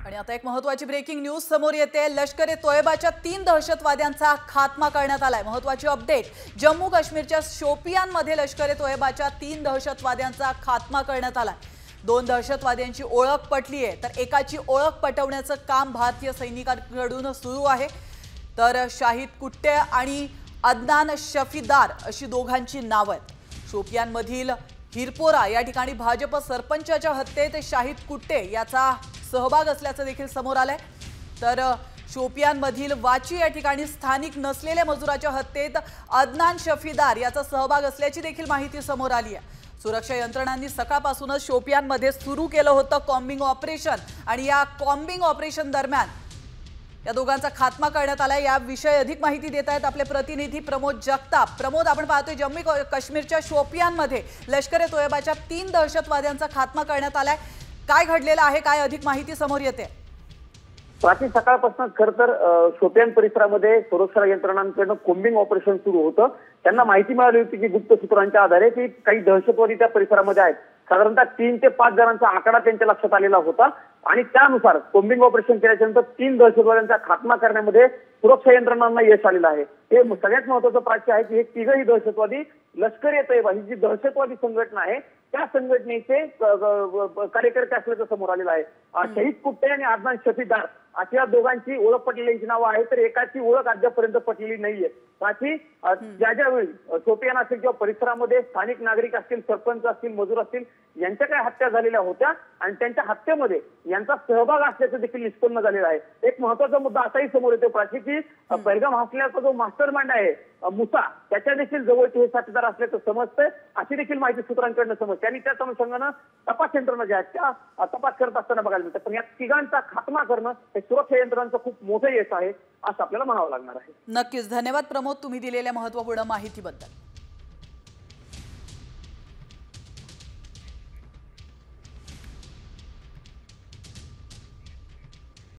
आणि आता एक महत्त्वाची ब्रेकिंग न्यूज समोर येते। लष्कर-ए-तोयबाच्या 3 दहशतवाद्यांचा खात्मा करण्यात आलाय। महत्त्वाची अपडेट, जम्मू काश्मीरच्या शोपियानमध्ये लष्कर-ए-तोयबाच्या 3 दहशतवाद्यांचा खात्मा करण्यात आलाय। 2 दहशतवाद्यांची ओळख पटली आहे, तर एकाची ओळख पटवण्याचं काम भारतीय सैनिकांकडून सुरू आहे। तर शाहिद कुट्टे आणि अदनान शफीदार अशी दोघांची नावं आहेत। शोपियानमधील हिरपोरा या ठिकाणी भाजप सरपंचाच्या हत्येत शाहिद कुट्टे याचा सहभाग असल्याचं देखील समोर आलंय। तर शोपियानमधील वाची या ठिकाणी स्थानिक नसलेल्या मजुराच्या हत्येत अदनान शफीदार याचा सहभाग असल्याची देखील माहिती समोर आली आहे। सुरक्षा यंत्रणांनी सकाळपासूनच शोपियानमध्ये सुरू केलं होतं कॉम्बिंग ऑपरेशन आणि या कॉम्बिंग ऑपरेशन दरम्यान या दोघांचा खात्मा करण्यात आलाय। याविषयी अधिक माहिती देत आहेत आपले प्रतिनिधी प्रमोद जगताप। प्रमोद, आपण पाहतोय जम्मू काश्मीरच्या शोपियानमध्ये लष्कर-ए-तोयबाच्या 3 दहशतवाद्यांचा खात्मा करण्यात आलाय। काय घडलेलं आहे, काय अधिक माहिती समोर येते? प्राची सकाळपासून खरं तर शोपियान परिसरामध्ये सुरक्षा यंत्रणांकडून कॉम्बिंग ऑपरेशन सुरू होतं। त्यांना माहिती मिळाली होती की गुप्त सूत्रांच्या आधारे की काही दहशतवादी त्या परिसरामध्ये आहेत। साधारणतः 3 ते 5 जणांचा आकडा त्यांच्या लक्षात आलेला होता आणि त्यानुसार कॉम्बिंग ऑपरेशन केल्यानंतर 3 दहशतवाद्यांचा खात्मा करण्यामध्ये सुरक्षा यंत्रणांना यश आलेलं आहे। हे सगळ्यात महत्त्वाचं प्राची आहे की हे तिघही दहशतवादी लष्कर-ए-तोयबा ही जी दहशतवादी संघटना आहे त्या संघटनेचे कार्यकर्ते असल्याचं समोर आलेलं आहे। शहीद कुट्टे आणि अदनान शफीदार अशा दोघांची ओळख पटलेली नावं आहे, तर एकाची ओळख अद्यापर्यंत पटलेली नाहीये। प्राची ज्यावेळी शोपियान असेल किंवा परिसरामध्ये स्थानिक नागरिक असतील, सरपंच असतील, मजूर असतील यांच्या काही हत्या झालेल्या होत्या आणि त्यांच्या हत्येमध्ये यांचा सहभाग असल्याचं देखील निष्पन्न झालेलं आहे। एक महत्त्वाचा मुद्दा असाही समोर येतो प्राची की पहलगाम हल्ल्याचा जो मास्टर माइंड आहे मुसा, त्याच्या देखील जवळचे हे साथीदार असल्याचं समजतंय, अशी देखील माहिती सूत्रांकडून समजते आणि त्याच अनुषंगानं तपास यंत्रणा ज्या आहेत त्या तपास करत असताना बघायला मिळतं। पण या तिघांचा खात्मा करणं हे सुरक्षा यंत्रणांचं खूप मोठं यश आहे असं आपल्याला म्हणावं लागणार आहे। नक्कीच, धन्यवाद प्रमोद, तुम्ही दिलेल्या महत्त्वपूर्ण माहितीबद्दल।